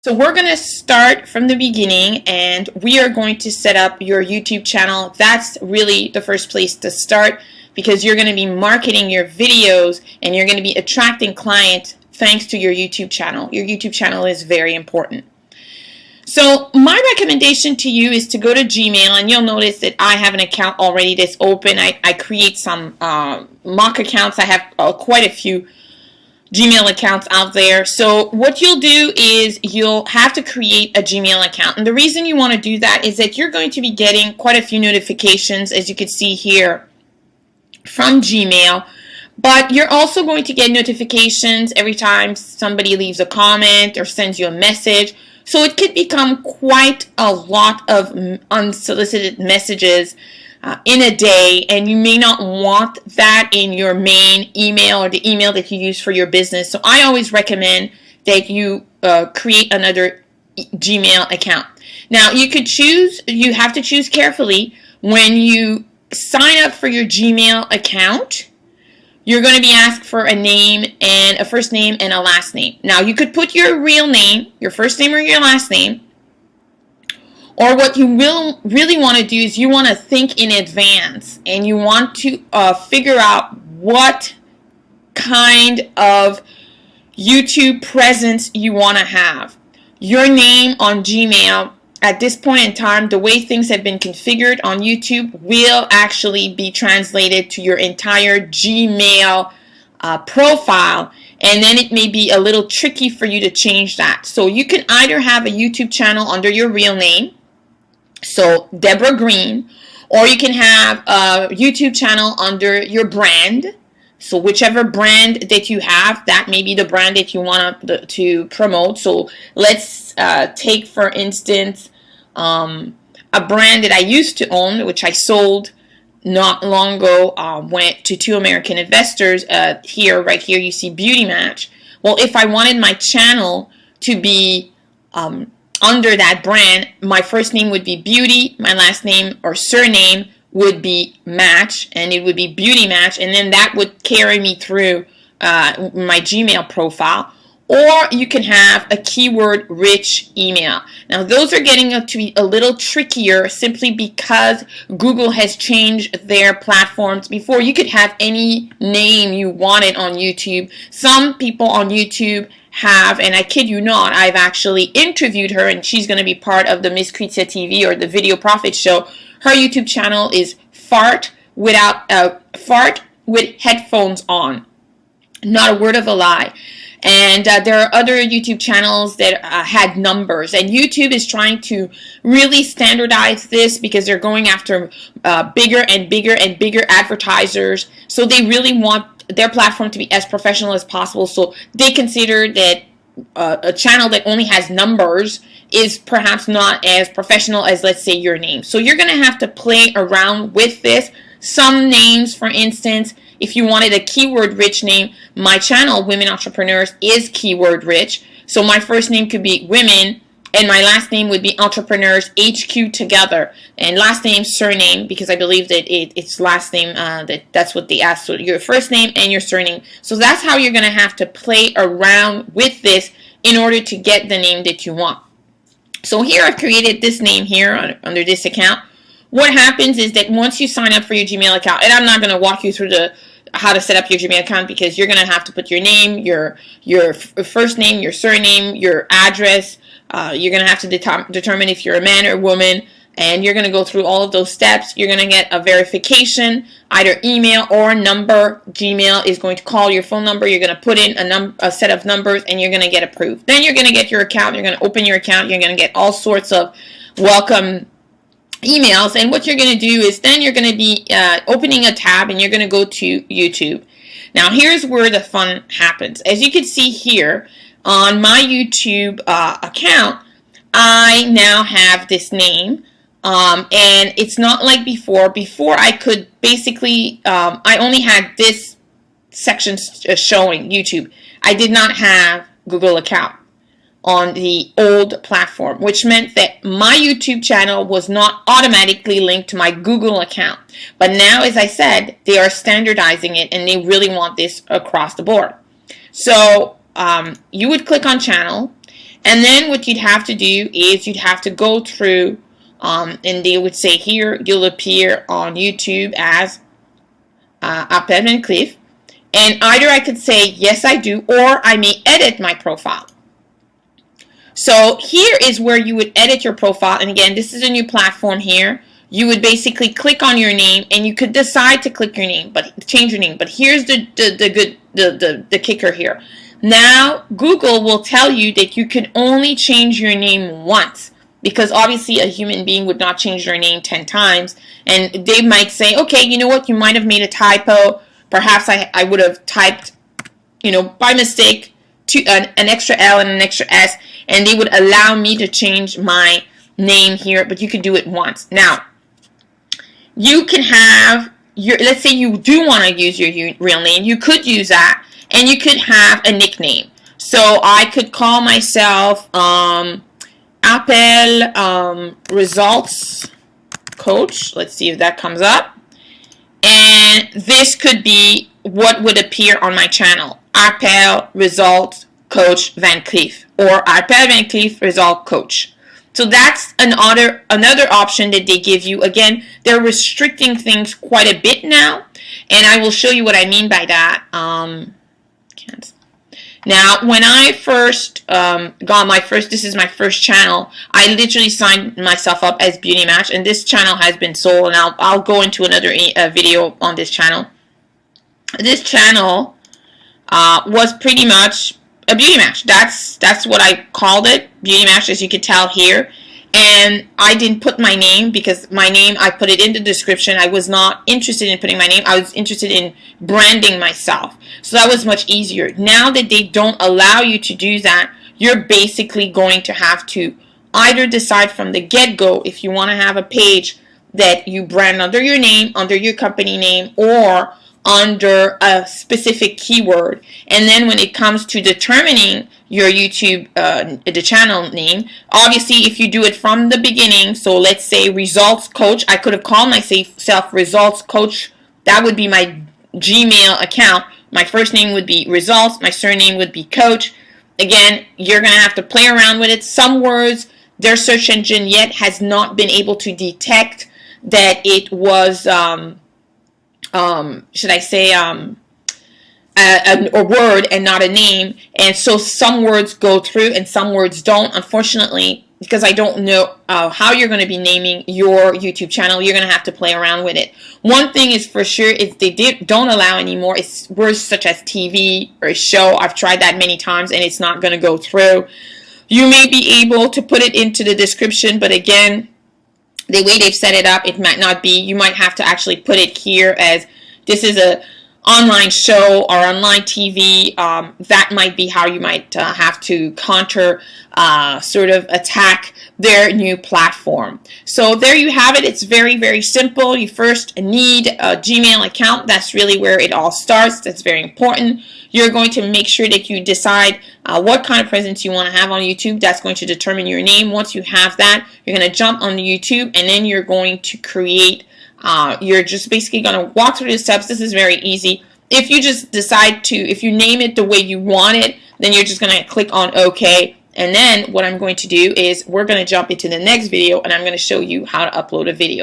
So we're going to start from the beginning, and we are going to set up your YouTube channel. That's really the first place to start, because you're going to be marketing your videos and you're going to be attracting clients thanks to your YouTube channel. Your YouTube channel is very important. So my recommendation to you is to go to Gmail, and you'll notice that I have an account already that's open. I create some mock accounts. I have quite a few Gmail accounts out there. So what you'll do is you'll have to create a Gmail account. And the reason you want to do that is that you're going to be getting quite a few notifications, as you can see here, from Gmail. But you're also going to get notifications every time somebody leaves a comment or sends you a message. So it could become quite a lot of unsolicited messages in a day, and you may not want that in your main email or the email that you use for your business. So I always recommend that you create another Gmail account. Now you have to choose carefully. When you sign up for your Gmail account, you're going to be asked for a name, and a first name and a last name. Now you could put your real name, your first name or your last name. Or what you really want to do is you want to think in advance, and you want to figure out what kind of YouTube presence you want to have. Your name on Gmail, at this point in time, the way things have been configured on YouTube, will actually be translated to your entire Gmail profile, and then it may be a little tricky for you to change that. So you can either have a YouTube channel under your real name, so Deborah Green, or you can have a YouTube channel under your brand. So whichever brand that you have, that may be the brand that you want to promote. So let's take, for instance, a brand that I used to own, which I sold not long ago, went to two American investors. Right here you see Beauty Match. Well, if I wanted my channel to be under that brand, my first name would be Beauty, my last name or surname would be Match, and it would be Beauty Match, and then that would carry me through my Gmail profile. Or you can have a keyword rich email. Now those are getting to be a little trickier, simply because Google has changed their platforms. Before, you could have any name you wanted on YouTube. Some people on YouTube have, and I kid you not, I've actually interviewed her, and she's going to be part of the Miss Kritsia TV or the Video Profit Show. Her YouTube channel is fart with headphones on. Not a word of a lie. And there are other YouTube channels that had numbers, and YouTube is trying to really standardize this, because they're going after bigger and bigger and bigger advertisers. So they really want their platform to be as professional as possible. So they consider that a channel that only has numbers is perhaps not as professional as, let's say, your name. So you're going to have to play around with this. Some names, for instance, if you wanted a keyword rich name, my channel, Women Entrepreneurs, is keyword rich. So my first name could be Women, and my last name would be Entrepreneurs HQ together. And last name, surname, because I believe that it's last name, that's what they ask. So your first name and your surname. So that's how you're going to have to play around with this in order to get the name that you want. So here I've created this name here under this account. What happens is that once you sign up for your Gmail account, and I'm not going to walk you through how to set up your Gmail account, because you're going to have to put your name, your first name, your surname, your address. You're going to have to determine if you're a man or woman, and you're going to go through all of those steps. You're going to get a verification, either email or number. Gmail is going to call your phone number. You're going to put in a set of numbers, and you're going to get approved. Then you're going to get your account. You're going to open your account. You're going to get all sorts of welcome emails, and what you're going to do is then you're going to be opening a tab, and you're going to go to YouTube. Now here's where the fun happens. As you can see here on my YouTube account, I now have this name, and it's not like before. Before, I could basically I only had this section showing YouTube. I did not have Google account on the old platform, which meant that my YouTube channel was not automatically linked to my Google account. But now, as I said, they are standardizing it, and they really want this across the board. So you would click on channel, And then what you'd have to do is you'd have to go through, and they would say here you'll appear on YouTube as Appel Van Cleef. And either I could say yes I do, or I may edit my profile. So here is where you would edit your profile. And again, this is a new platform here. You would basically click on your name, and you could decide to click your name, but change your name. But here's the kicker here. Now Google will tell you that you can only change your name once, because obviously a human being would not change their name 10 times, and they might say, okay, you know what, you might have made a typo. Perhaps I would have typed, by mistake an extra L and an extra S, and they would allow me to change my name here, but you could do it once. Now, you can have let's say you do want to use your real name, you could use that, and you could have a nickname. So I could call myself Appel Results Coach. Let's see if that comes up. And this could be what would appear on my channel. Appel Results Coach Van Cleef, or Appel Van Cleef Result Coach. So that's another option that they give you. Again, they're restricting things quite a bit now, and I will show you what I mean by that. Now, when I first this is my first channel, I literally signed myself up as Beauty Match, and this channel has been sold, and I'll go into another video on this channel. This channel was pretty much a beauty match. That's what I called it, beauty match, as you can tell here. And I didn't put my name, because my name, I put it in the description. I was not interested in putting my name. I was interested in branding myself. So that was much easier. Now that they don't allow you to do that, you're basically going to have to either decide from the get-go if you want to have a page that you brand under your name, under your company name, or under a specific keyword. And then when it comes to determining your YouTube, the channel name, obviously if you do it from the beginning, so let's say Results Coach, I could have called myself Results Coach. That would be my Gmail account. My first name would be Results, my surname would be Coach. Again, you're going to have to play around with it. Some words, their search engine yet has not been able to detect that it was should I say a word and not a name, and so some words go through and some words don't. Unfortunately, because I don't know how you're going to be naming your YouTube channel, you're going to have to play around with it. One thing is for sure, is they don't allow anymore is words such as TV or show. I've tried that many times and it's not going to go through. You may be able to put it into the description, but again, the way they've set it up, it might not be. You might have to actually put it here as this is a online show or online TV. That might be how you might have to counter, sort of attack their new platform. So there you have it. It's very, very simple. You first need a Gmail account. That's really where it all starts. That's very important. You're going to make sure that you decide what kind of presence you want to have on YouTube. That's going to determine your name. Once you have that, you're going to jump on YouTube, and then you're going to create, you're just basically going to walk through the steps. This is very easy. If you just decide to, if you name it the way you want it, then you're just going to click on OK. And then what I'm going to do is we're going to jump into the next video, and I'm going to show you how to upload a video.